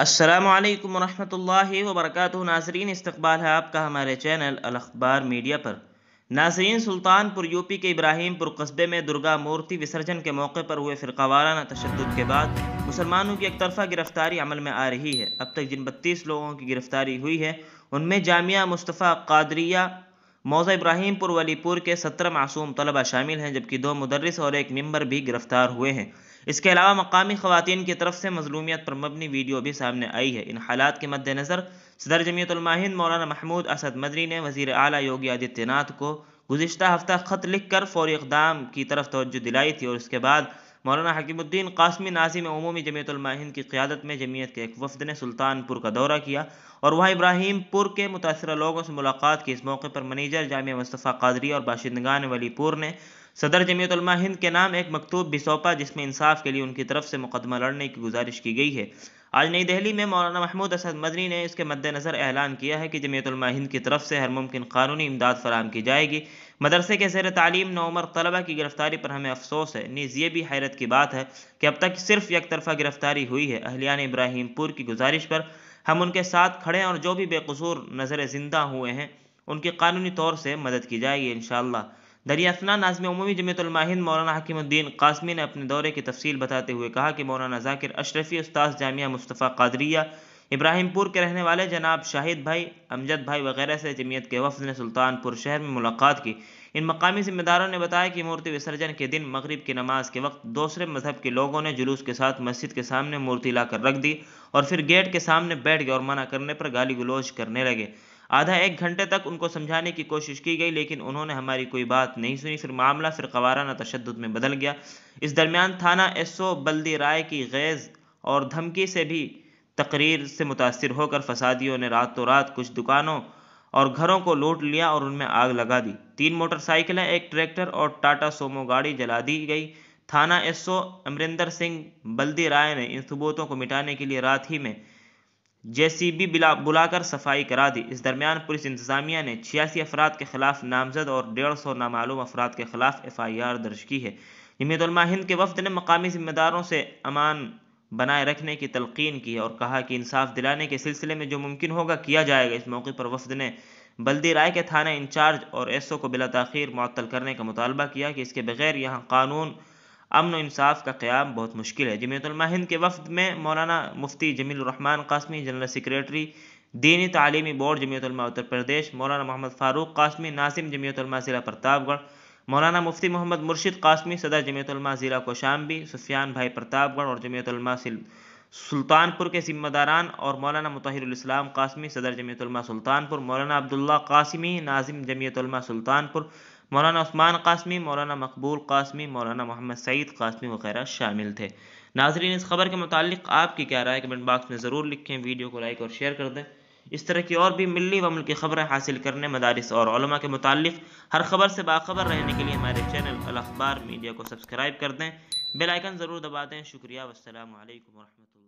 السلام علیکم ورحمۃ اللہ وبرکاتہ۔ ناظرین، استقبال ہے آپ کا ہمارے چینل الاخبار میڈیا پر۔ ناظرین، سلطان پور یو پی کے ابراہیم پور قصبے میں درگا مورتی وسرجن کے موقع پر ہوئے فرقہ وارانہ تشدد کے بعد مسلمانوں کی ایک طرفہ گرفتاری عمل میں آ رہی ہے۔ اب تک جن 32 لوگوں کی گرفتاری ہوئی ہے ان میں جامعہ مصطفیٰ قادریہ موضع ابراہیم پور ولی پور کے 17 معصوم طلبہ شامل ہیں، جبکہ 2 مدرس اور 1 ممبر بھی گرفتار ہوئے ہیں۔ اس کے علاوہ مقامی خواتین کی طرف سے مظلومیت پر مبنی ویڈیو بھی سامنے آئی ہے۔ ان حالات کے مد نظر صدر جمعیت علماء ہند مولانا محمود اسد مدنی نے وزیر اعلیٰ یوگی آدتیہ ناتھ کو گزشتہ ہفتہ خط لکھ کر فوری اقدام کی طرف توجہ دلائی تھی، اور اس کے بعد مولانا حکیم الدین قاسمی ناظم عمومی جمعیت علماء ہند کی قیادت میں جمعیت کے ایک وفد نے سلطان پور کا دورہ کیا اور وہاں ابراہیم پور کے متاثرہ لوگوں سے ملاقات کی۔ اس موقع پر منیجر جامعہ مصطفیٰ قادریہ اور باشندگان ولی پور نے صدر جمعیت علماء ہند کے نام ایک مکتوب بھی سونپا، جس میں انصاف کے لیے ان کی طرف سے مقدمہ لڑنے کی گزارش کی گئی ہے۔ آج نئی دہلی میں مولانا محمود اسد مدنی نے اس کے مد نظر اعلان کیا ہے کہ جمعیت علماء ہند کی طرف سے ہر ممکن قانونی امداد فراہم کی جائے گی۔ مدرسے کے زیر تعلیم نوعمر طلبہ کی گرفتاری پر ہمیں افسوس ہے، نیز یہ بھی حیرت کی بات ہے کہ اب تک صرف یک طرفہ گرفتاری ہوئی ہے۔ اہلیان ابراہیم پور کی گزارش پر ہم ان کے ساتھ کھڑے ہیں اور جو بھی بے قصور نظر زندہ ہوئے ہیں ان کی قانونی طور سے مدد کی جائے گی انشاءاللہ۔ دریا اثنا ناظم عمومی جمعیت علماء ہند مولانا حکیم الدین قاسمی نے اپنے دورے کی تفصیل بتاتے ہوئے کہا کہ مولانا ذاکر اشرفی استاذ جامعہ مصطفیٰ قادریہ ابراہیم پور کے رہنے والے جناب شاہد بھائی، امجد بھائی وغیرہ سے جمعیت کے وفد نے سلطان پور شہر میں ملاقات کی۔ ان مقامی ذمہ داروں نے بتایا کہ مورتی وسرجن کے دن مغرب کی نماز کے وقت دوسرے مذہب کے لوگوں نے جلوس کے ساتھ مسجد کے سامنے مورتی لا کر رکھ دی اور پھر گیٹ کے سامنے بیٹھ گئے اور منع کرنے پر گالی گلوچ کرنے لگے۔ آدھا ایک گھنٹے تک ان کو سمجھانے کی کوشش کی گئی لیکن انہوں نے ہماری کوئی بات نہیں سنی، پھر معاملہ فرقہ وارانہ تشدد میں بدل گیا۔ اس درمیان تھانہ ایس او بلدی رائے کی غیظ اور دھمکی سے بھی تقریر سے متاثر ہو کر فسادیوں نے راتوں رات کچھ دکانوں اور گھروں کو لوٹ لیا اور ان میں آگ لگا دی۔ 3 موٹر سائیکلیں، 1 ٹریکٹر اور ٹاٹا سومو گاڑی جلا دی گئی۔ تھانہ ایس او امریندر سنگھ بلدی رائے نے ان ثبوتوں کو مٹانے کے لیے رات ہی میں JCB بلا کر صفائی کرا دی۔ اس درمیان پولیس انتظامیہ نے 86 افراد کے خلاف نامزد اور 150 نامعلوم افراد کے خلاف FIR درج کی ہے۔ جمعیت علماء ہند کے وفد نے مقامی ذمہ داروں سے امن بنائے رکھنے کی تلقین کی اور کہا کہ انصاف دلانے کے سلسلے میں جو ممکن ہوگا کیا جائے گا۔ اس موقع پر وفد نے بلدی رائے کے تھانہ انچارج اور SO کو بلا تاخیر معطل کرنے کا مطالبہ کیا کہ اس کے بغیر یہاں قانون، امن و انصاف کا قیام بہت مشکل ہے۔ جمعیت علماء ہند کے وفد میں مولانا مفتی جمیل الرحمان قاسمی، جنرل سیکریٹری دینی تعلیمی بورڈ جمعیت علماء اتر پردیش، مولانا محمد فاروق قاسمی ناظم جمعیت علماء ضلع پرتاپ گڑھ، مولانا مفتی محمد مرشد قاسمی صدر جمعیت علماء ضلع کوشامبی، سفیان بھائی پرتاپ گڑھ اور جمعیت علماء سلطان پور کے ذمہ داران، اور مولانا مطہر الاسلام قاسمی صدر جمعیت علماء سلطان پور، مولانا عبداللہ قاسمی ناظم جمعیت علماء سلطان پور، مولانا عثمان قاسمی، مولانا مقبول قاسمی، مولانا محمد سعید قاسمی وغیرہ شامل تھے۔ ناظرین، اس خبر کے متعلق آپ کی کیا رائے کمنٹ باکس میں ضرور لکھیں، ویڈیو کو لائک اور شیئر کر دیں۔ اس طرح کی اور بھی ملی و ملکی خبریں حاصل کرنے، مدارس اور علماء کے متعلق ہر خبر سے باخبر رہنے کے لیے ہمارے چینل الاخبار میڈیا کو سبسکرائب کر دیں، بیل آئیکن ضرور دبا دیں۔ شکریہ، والسلام علیکم ورحمۃ اللہ۔